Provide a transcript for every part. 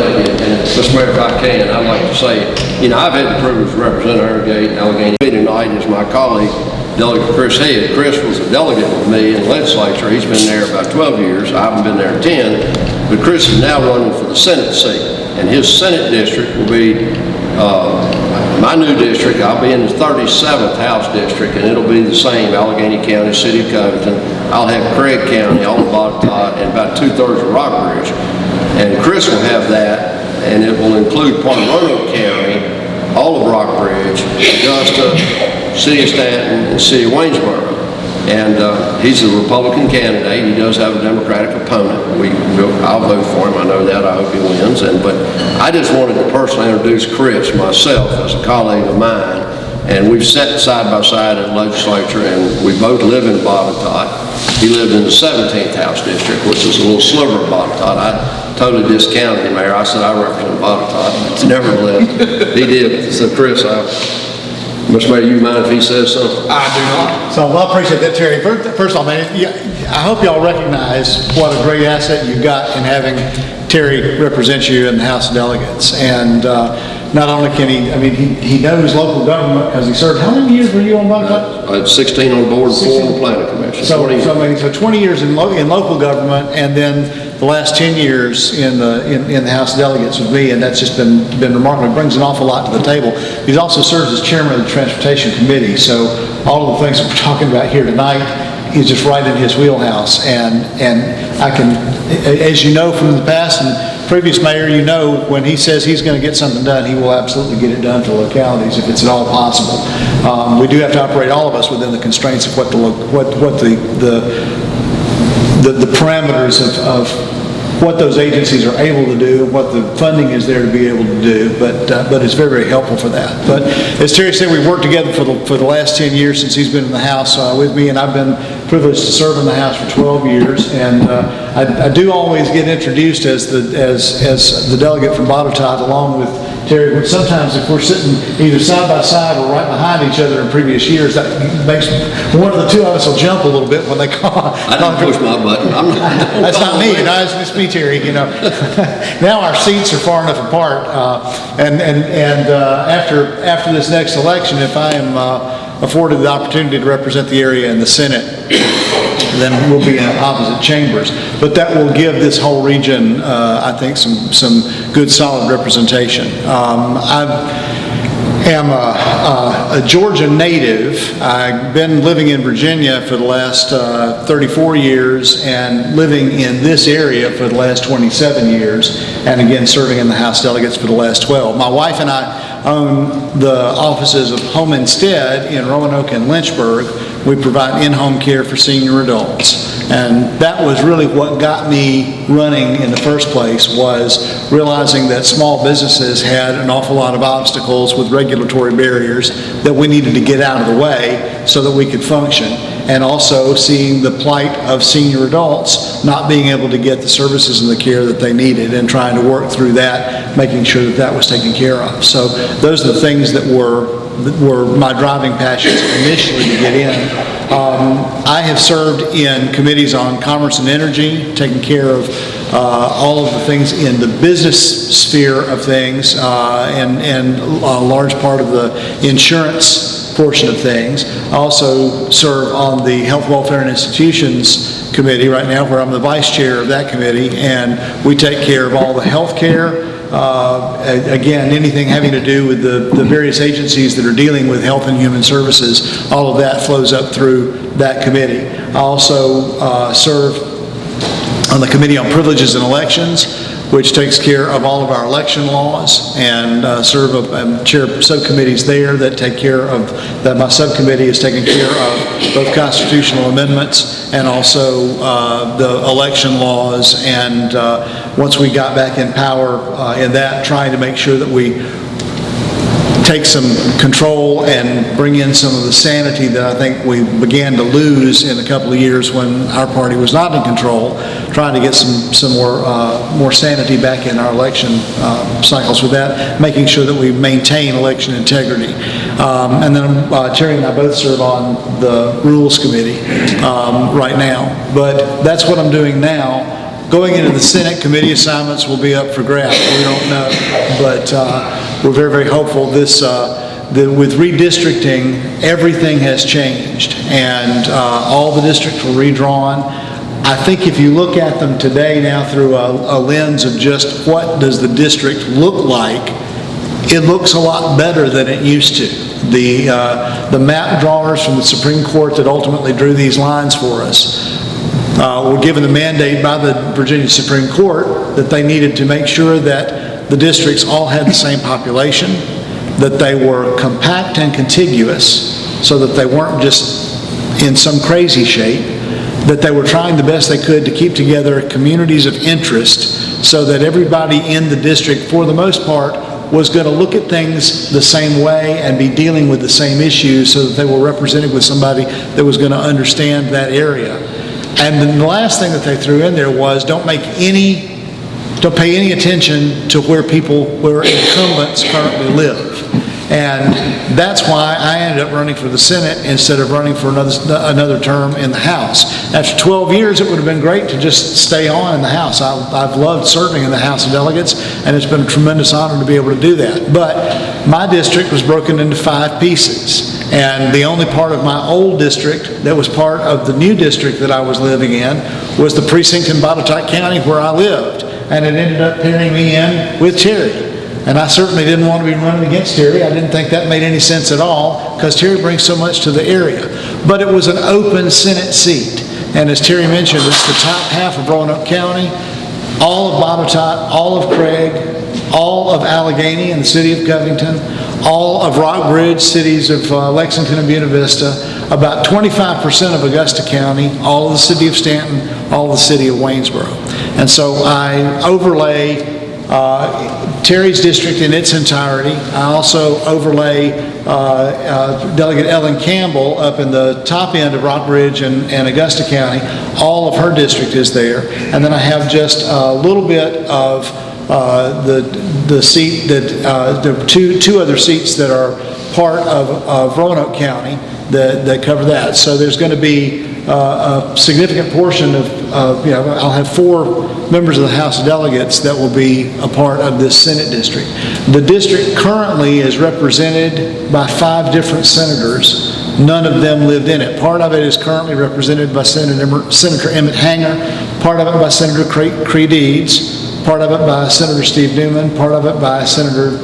thank you. And Mr. Mayor, if I can, I'd like to say, I've had the privilege to represent Iron Gate and Allegheny. Tonight is my colleague, Delegate Chris Head. Chris was a delegate with me in the legislature. He's been there about 12 years. I haven't been there 10, but Chris is now running for the Senate seat, and his Senate district will be my new district. I'll be in the 37th House district, and it'll be the same, Allegheny County, City of Covington. I'll have Craig County, all of Botetourt, and about 2/3 of Rockbridge. And Chris will have that, and it will include part of Roanoke County, all of Rockbridge, Augusta, City of Stanton, and City of Waynesboro. And he's a Republican candidate. He does have a Democratic opponent. I'll vote for him. I know that. I hope he wins. But I just wanted to personally introduce Chris myself as a colleague of mine. And we've sat side by side in the legislature, and we both live in Botetourt. He lived in the 17th House District, which is a little sliver of Botetourt. I totally discounted him there. I said I represent Botetourt. Nevertheless, he did. So Chris, Mr. Mayor, you mind if he says something? I do not. So I appreciate that, Terry. First of all, man, I hope y'all recognize what a great asset you've got in having Terry represent you in the House of Delegates. And not only can he knows local government because he served. How many years were you on Botetourt? I had 16 on the board, 4 on the planning commission. So 20 years in local government, and then the last 10 years in the House of Delegates with me, and that's just been remarkable. It brings an awful lot to the table. He also serves as chairman of the Transportation Committee, so all of the things that we're talking about here tonight is just right in his wheelhouse. And I can, as you know from the past and previous mayor, when he says he's going to get something done, he will absolutely get it done to localities if it's at all possible. We do have to operate, all of us, within the constraints of what the parameters of what those agencies are able to do, what the funding is there to be able to do, but it's very, very helpful for that. But as Terry said, we've worked together for the last 10 years since he's been in the House with me, and I've been privileged to serve in the House for 12 years. And I do always get introduced as the delegate from Botetourt along with Terry, but sometimes if we're sitting either side by side or right behind each other in previous years, that makes one of the two of us will jump a little bit when they call. I didn't push my button. That's not me. It's me, Terry. Now our seats are far enough apart, and after this next election, if I am afforded the opportunity to represent the area in the Senate, then we'll be in opposite chambers. But that will give this whole region, I think, some good, solid representation. I am a Georgia native. I've been living in Virginia for the last 34 years and living in this area for the last 27 years, and again serving in the House Delegates for the last 12. My wife and I own the offices of Home Instead in Roanoke and Lynchburg. We provide in-home care for senior adults. And that was really what got me running in the first place, was realizing that small businesses had an awful lot of obstacles with regulatory barriers that we needed to get out of the way so that we could function. And also seeing the plight of senior adults not being able to get the services and the care that they needed, and trying to work through that, making sure that that was taken care of. So those are the things that were my driving passions initially to get in. I have served in committees on commerce and energy, taking care of all of the things in the business sphere of things, and a large part of the insurance portion of things. I also serve on the Health, Welfare, and Institutions Committee right now, where I'm the vice chair of that committee, and we take care of all the health care. Again, anything having to do with the various agencies that are dealing with health and human services, all of that flows up through that committee. I also serve on the Committee on Privileges and Elections, which takes care of all of our election laws, and chair subcommittees there that take care of that. My subcommittee is taking care of both constitutional amendments and also the election laws, and once we got back in power in that, trying to make sure that we take some control and bring in some of the sanity that I think we began to lose in a couple of years when our party was not in control, trying to get some more sanity back in our election cycles with that, making sure that we maintain election integrity. And then Terry and I both serve on the Rules Committee right now. But that's what I'm doing now. Going into the Senate, committee assignments will be up for grabs. We don't know, but we're very, very hopeful. With redistricting, everything has changed, and all the districts were redrawn. I think if you look at them today now through a lens of just what does the district look like, it looks a lot better than it used to. The map drawers from the Supreme Court that ultimately drew these lines for us were given the mandate by the Virginia Supreme Court that they needed to make sure that the districts all had the same population, that they were compact and contiguous so that they weren't just in some crazy shape, that they were trying the best they could to keep together communities of interest so that everybody in the district, for the most part, was going to look at things the same way and be dealing with the same issues so that they were represented with somebody that was going to understand that area. And then the last thing that they threw in there was don't pay any attention to where incumbents currently live. And that's why I ended up running for the Senate instead of running for another term in the House. After 12 years, it would have been great to just stay on in the House. I've loved serving in the House of Delegates, and it's been a tremendous honor to be able to do that. But my district was broken into 5 pieces. And the only part of my old district that was part of the new district that I was living in was the precinct in Botetourt County where I lived. And it ended up pinning me in with Terry. And I certainly didn't want to be running against Terry. I didn't think that made any sense at all because Terry brings so much to the area. But it was an open Senate seat. And as Terry mentioned, it's the top half of Roanoke County, all of Botetourt, all of Craig, all of Allegheny and the city of Covington, all of Rockbridge, cities of Lexington and Buena Vista, about 25% of Augusta County, all of the city of Stanton, all of the city of Waynesboro. And so I overlay Terry's district in its entirety. I also overlay Delegate Ellen Campbell up in the top end of Rockbridge and Augusta County. All of her district is there. And then I have just a little bit of the seat that, the two other seats that are part of Roanoke County that cover that. So there's going to be a significant portion of I'll have 4 members of the House of Delegates that will be a part of this Senate district. The district currently is represented by 5 different senators. None of them lived in it. Part of it is currently represented by Senator Emmett Hanger, part of it by Senator Cree Deeds, part of it by Senator Steve Newman, part of it by Senator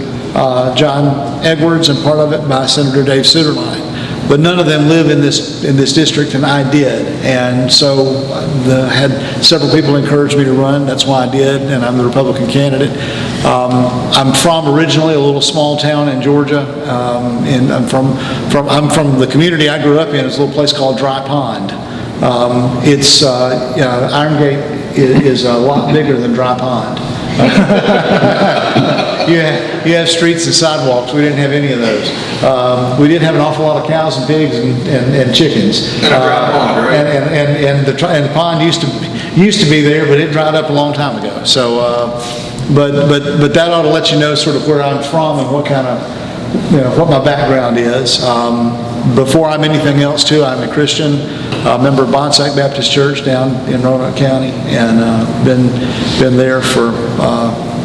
John Edwards, and part of it by Senator Dave Suderline. But none of them live in this district, and I did. And so I had several people encourage me to run. That's why I did, and I'm the Republican candidate. I'm from originally a little small town in Georgia, and I'm from the community I grew up in. It's a little place called Dry Pond. Iron Gate is a lot bigger than Dry Pond. You have streets and sidewalks. We didn't have any of those. We did have an awful lot of cows and pigs and chickens. And the pond used to be there, but it dried up a long time ago. So, but that ought to let you know sort of where I'm from and what kind of what my background is. Before I'm anything else too, I'm a Christian, a member of Bonsack Baptist Church down in Roanoke County, and been there for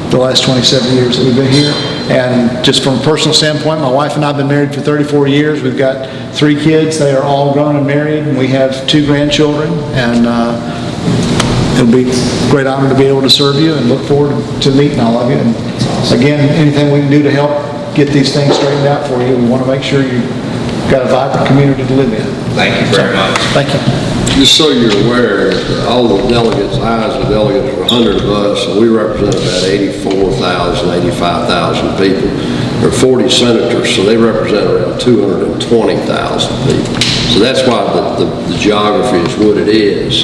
the last 27 years that we've been here. And just from a personal standpoint, my wife and I have been married for 34 years. We've got 3 kids. They are all grown and married, and we have 2 grandchildren. And it'll be a great honor to be able to serve you, and look forward to meeting all of you. And again, anything we can do to help get these things straightened out for you, we want to make sure you've got a vibrant community to live in. Thank you very much. Thank you. Just so you're aware, all the delegates, eyes of delegates are 100 of us, and we represent about 84,000, 85,000 people. There are 40 senators, so they represent around 220,000 people. So that's why the geography is what it is.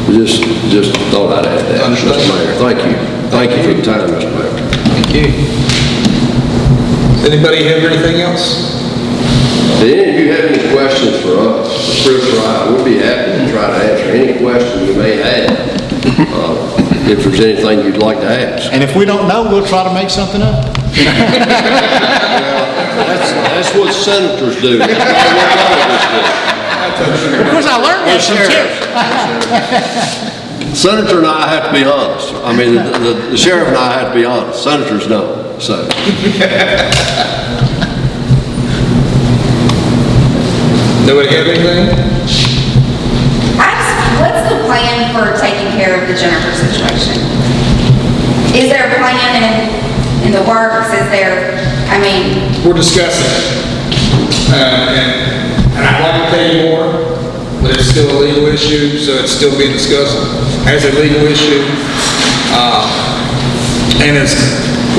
Just thought I'd add that, Mr. Mayor. Thank you. Thank you for the time, Mr. Mayor. Thank you. Anybody have anything else? Did any of you have any questions for us? Chris or I would be happy to try to answer any question you may have, if there's anything you'd like to ask. And if we don't know, we'll try to make something up. That's what senators do. That's what delegates do. Of course, I learned that from Terry. Senator and I have to be honest. I mean, the sheriff and I have to be honest. Senators don't, so. Nobody have anything? What's the plan for taking care of the Jennifer situation? Is there a plan in the works? Is there, I mean... We're discussing it. And I'd like to tell you more, but it's still a legal issue, so it's still being discussed as a legal issue. And as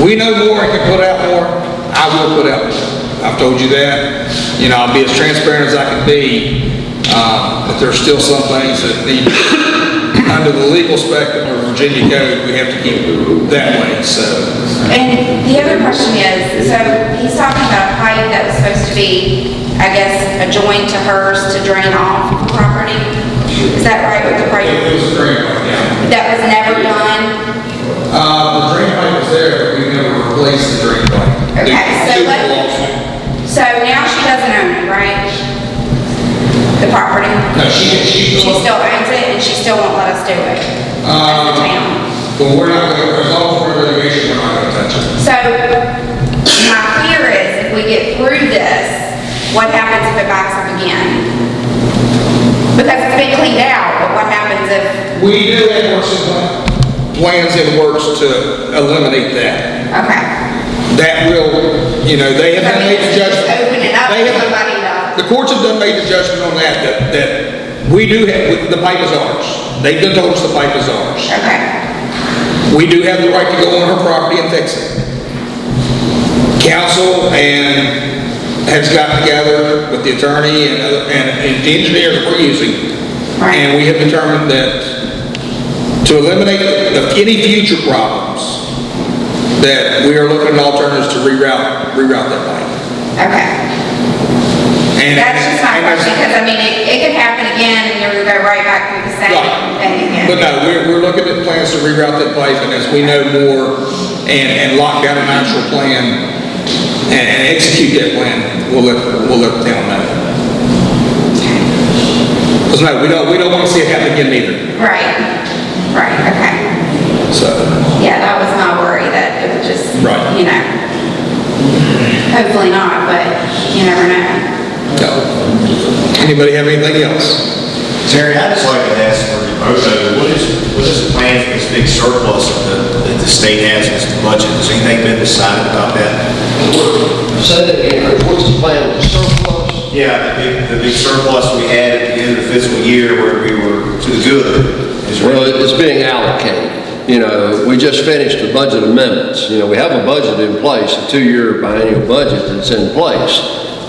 we know more and can put out more, I will put out more. I've told you that. You know, I'll be as transparent as I can be, but there's still some things that need, under the legal spectrum of Virginia code, we have to keep that way, so. And the other question is, so he's talking about a pipe that was supposed to be, I guess, adjoined to hers to drain off the property. Is that right with the pipe? It was a drain pipe, yeah. That was never done? The drain pipe was there, but we never replaced the drain pipe. Okay, so now she doesn't own it, right? The property? No, she still owns it and she still won't let us do it as the town. Well, we're not going to, as long as we're in litigation, we're not going to touch it. So my fear is if we get through this, what happens if it backs up again? Because it's been cleaned out, but what happens if... We do have plans in works to eliminate that. Okay. That will, you know, they have I mean, made the judgment. open it up They to have- somebody to... The courts have made the judgment on that we do have, the pipe is ours. They've done told us the pipe is ours. Okay. We do have the right to go on her property and fix it. Council has got together with the attorney and the engineers that we're using. Right. And we have determined that to eliminate any future problems, that we are looking at alternatives to reroute that pipe. Okay. And That's just my question, because I mean, it could happen again and you're gonna go right back through the same thing again. But no, we're looking at plans to reroute that pipe, and as we know more and lock down an actual plan and execute that plan, we'll let the town know. Because no, we don't want to see it happen again either. Right, okay. So. Yeah, that was my worry, that it would just, Right. you know, hopefully not, but you never know. No. Anybody have anything else? Terry, I'd just like to ask for your vote over, what is the plan for this big surplus that the state has in its budget? Has anything been decided about that? Say that again, what's the plan with the surplus? Yeah, the big surplus we had at the end of the fiscal year where we were to the good. Well, it's being allocated. You know, we just finished the budget amendments. You know, we have a budget in place, a 2-year biennial budget that's in place.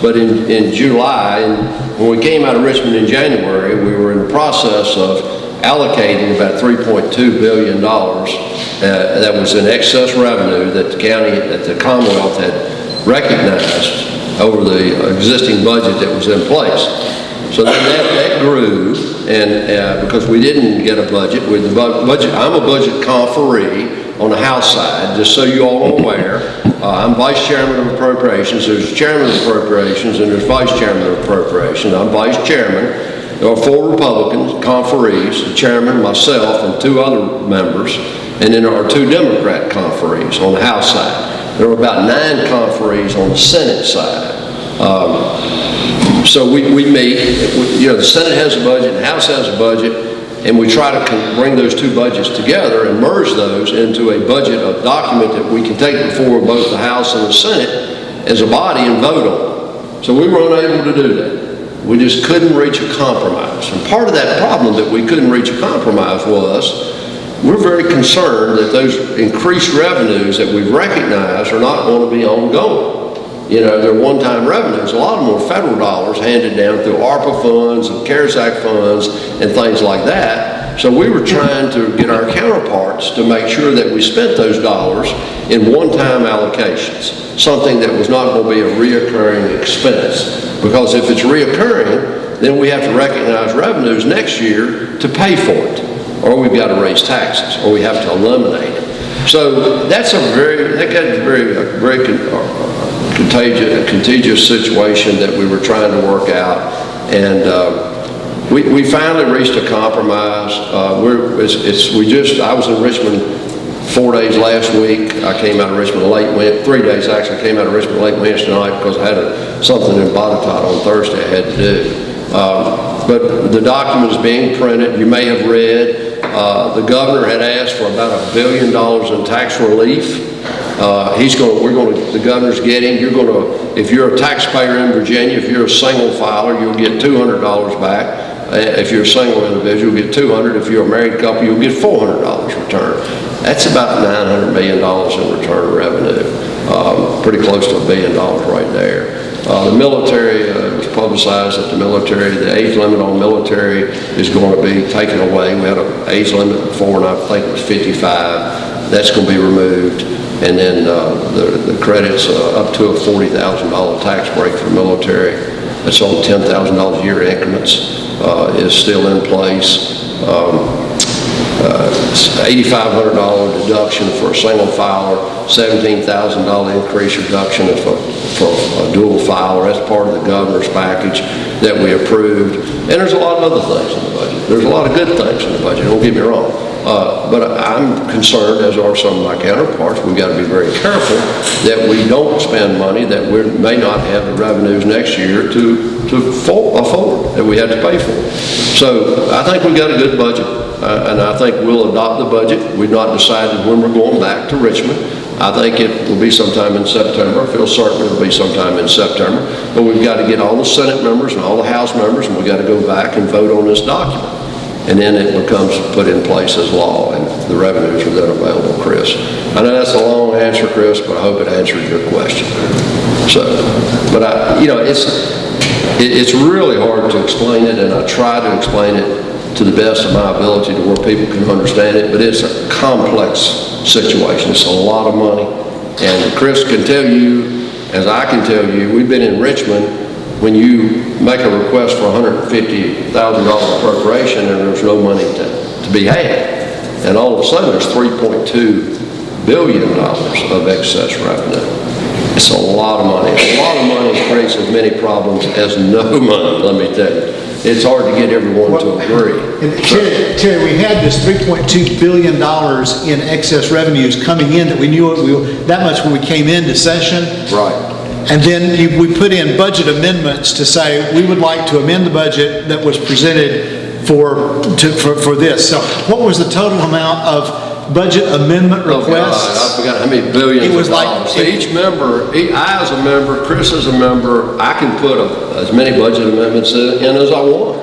But in July, and when we came out of Richmond in January, we were in the process of allocating about $3.2 billion that was in excess revenue that the county, that the Commonwealth had recognized over the existing budget that was in place. So then that grew, and because we didn't get a budget, with the budget, I'm a budget conferee on the House side, just so you all are aware. I'm Vice Chairman of Appropriations. There's Chairman of Appropriations and there's Vice Chairman of Appropriations. I'm Vice Chairman. There are 4 Republicans, conferees, the Chairman, myself, and 2 other members, and then there are 2 Democrat conferees on the House side. There are about 9 conferees on the Senate side. So we meet, you know, the Senate has a budget, the House has a budget, and we try to bring those 2 budgets together and merge those into a budget, a document that we can take before both the House and the Senate as a body and vote on. So we were unable to do that. We just couldn't reach a compromise. And part of that problem that we couldn't reach a compromise was we're very concerned that those increased revenues that we've recognized are not going to be ongoing. You know, they're one-time revenues. A lot of them are federal dollars handed down through ARPA funds and CARES Act funds and things like that. So we were trying to get our counterparts to make sure that we spent those dollars in one-time allocations, something that was not going to be a reoccurring expense. Because if it's reoccurring, then we have to recognize revenues next year to pay for it, or we've got to raise taxes, or we have to eliminate it. So that's a very contagious situation that we were trying to work out, and We finally reached a compromise. I was in Richmond 4 days last week. I came out of Richmond 3 days actually. I came out of Richmond late Wednesday night because I had something in Botetourt on Thursday I had to do. But the document is being printed. You may have read, the governor had asked for about $1 billion in tax relief. The governor's getting, if you're a taxpayer in Virginia, if you're a single filer, you'll get $200 back. If you're a single individual, you'll get $200. If you're a married couple, you'll get $400 returned. That's about $900 million in return revenue. Pretty close to $1 billion right there. The military, it was publicized that the age limit on military is going to be taken away. We had an age limit before, and I think it was 55. That's going to be removed. And then the credits up to a $40,000 tax break for the military. That's on $10,000 a year increments is still in place. $8,500 deduction for a single filer, $17,000 increase reduction for a dual filer. That's part of the governor's package that we approved. And there's a lot of other things in the budget. There's a lot of good things in the budget, don't get me wrong. But I'm concerned, as are some of my counterparts, we've got to be very careful that we don't spend money that we may not have the revenues next year to afford, that we have to pay for. So I think we've got a good budget, and I think we'll adopt the budget. We've not decided when we're going back to Richmond. I think it will be sometime in September. I feel certain it'll be sometime in September. But we've got to get all the Senate members and all the House members, and we've got to go back and vote on this document. And then it becomes put in place as law, and the revenues are then available, Chris. I know that's a long answer, Chris, but I hope it answered your question. So, but it's really hard to explain it, and I try to explain it to the best of my ability to where people can understand it, but it's a complex situation. It's a lot of money, and Chris can tell you, as I can tell you, we've been in Richmond. When you make a request for $150,000 appropriation and there's no money to be had, and all of a sudden there's $3.2 billion of excess revenue. It's a lot of money. A lot of money creates as many problems as no money, let me tell you. It's hard to get everyone to agree. Terry, we had this $3.2 billion in excess revenues coming in that we knew that much when we came into session. Right. And then we put in budget amendments to say we would like to amend the budget that was presented for this. So what was the total amount of budget amendment requests? I forgot how many billions it was of dollars. Like, each member, I as a member, Chris as a member, I can put as many budget amendments in as I want.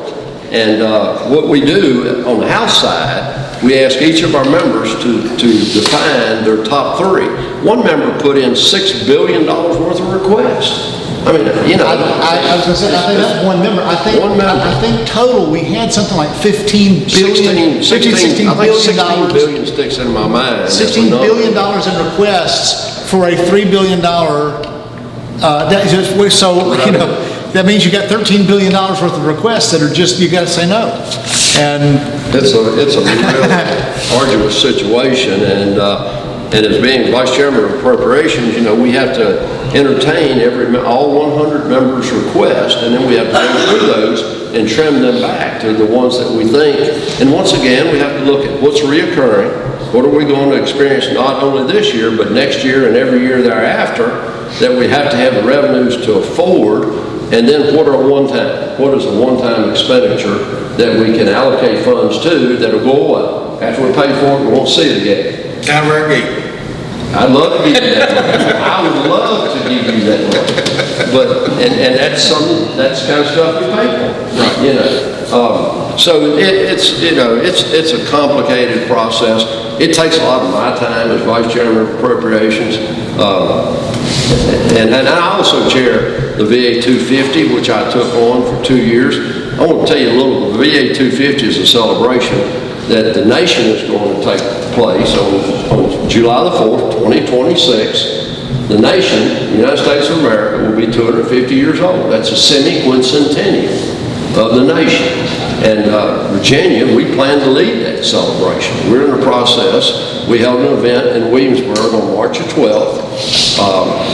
And what we do on the House side, we ask each of our members to define their top three. One member put in $6 billion worth of requests. I mean, you know. I was going to say, I think that's one member. I think total we had something like $16 billion. $16 billion sticks in my mind. $16 billion in requests for a $3 billion. That means you got $13 billion worth of requests that are just, you got to say no. And it's a real arduous situation, and as being Vice Chairman of Appropriations, you know, we have to entertain all 100 members' requests, and then we have to go through those and trim them back to the ones that we think. And once again, we have to look at what's reoccurring, what are we going to experience not only this year, but next year and every year thereafter, that we have to have the revenues to afford. And then what is a one-time expenditure that we can allocate funds to that'll go away? After we pay for it, we won't see it again. Kind of our gate. I'd love to give you that money. I would love to give you that money. But, and that's kind of stuff we pay for. Right. You know. So it's a complicated process. It takes a lot of my time as Vice Chairman of Appropriations. And I also chair the VA 250, which I took on for 2 years. I want to tell you a little, the VA 250 is a celebration that the nation is going to take place on July the 4th, 2026. The nation, the United States of America, will be 250 years old. That's a semi-quincentennial of the nation. And Virginia, we plan to lead that celebration. We're in the process. We held an event in Williamsburg on March the 12th.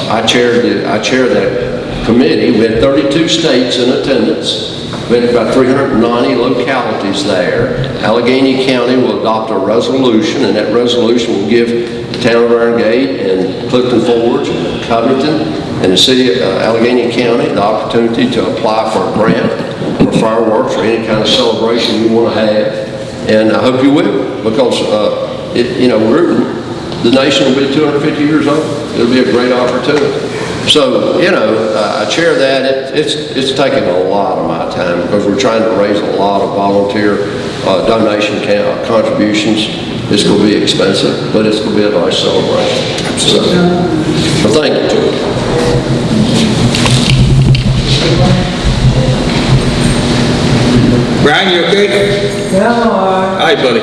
I chair that committee. We had 32 states in attendance. We have about 390 localities there. Allegheny County will adopt a resolution, and that resolution will give the town of Iron Gate and Clifton Forge and Covington and the city of Allegheny County the opportunity to apply for a grant for fireworks or any kind of celebration you want to have. And I hope you will, because the nation will be 250 years old. It'll be a great opportunity. So, I chair that. It's taking a lot of my time because we're trying to raise a lot of volunteer donation contributions. It's going to be expensive, but it's going to be a nice celebration. So thank you. Brian, you okay? Yeah. Hi, buddy.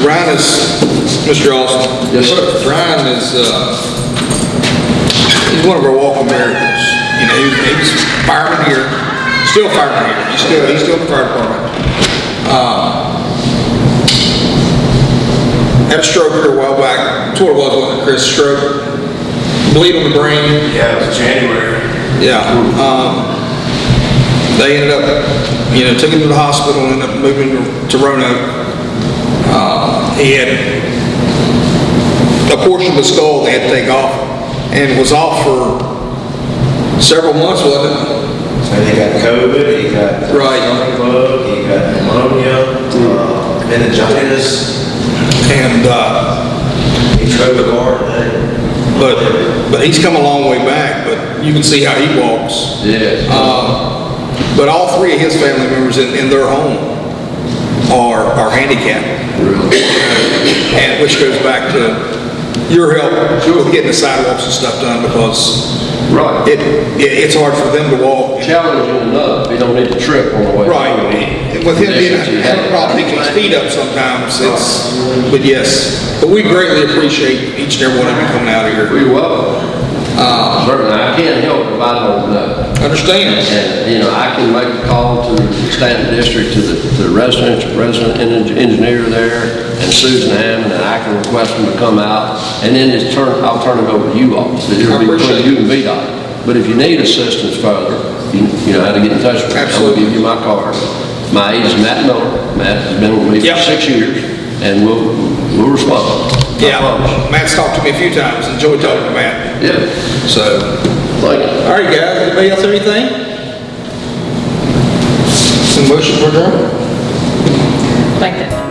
Brian is, Mr. Austin. Yes, sir. Brian is, he's one of our walking miracles. He's fireman here, still fireman here. He's still in the fire department. Had a stroke here a while back. That's what it was, wasn't it, Chris? Stroke. Bleed on the brain. Yeah, it was January. Yeah. They ended up, took him to the hospital and ended up moving to Roanoke. He had a portion of the skull they had to take off and was off for several months, wasn't it? So he got COVID, he got stomach bug, he got pneumonia, meningitis, And, he drove the car today. but he's come a long way back, but you can see how he walks. Yes. But all three of his family members in their home are handicapped. Really? And which goes back to your help with getting the sidewalks and stuff done, because Right. it's hard for them to walk. Challenging enough. You don't need to trip on the way. Right. With him having a problem picking his feet up sometimes, but yes. But we greatly appreciate each and every one of you coming out of here. You're welcome. Certainly, I can't help if I don't know. Understand? And, I can make a call to the Stanton District, to the resident engineer there, and Susan Hammond, and I can request them to come out, and then I'll turn it over to you all. So it'll be between you and VDOT. But if you need assistance further, you know how to get in touch with me. Absolutely. I'll give you my card. My age is Matt Miller. Matt has been with me Yep. for 6 years, and we'll respond. I Yeah. promise. Matt's talked to me a few times. Enjoyed talking to Matt. Yeah. So, Thank you. all right, guys. Anybody else have anything? Some motion for adjournment? Like that.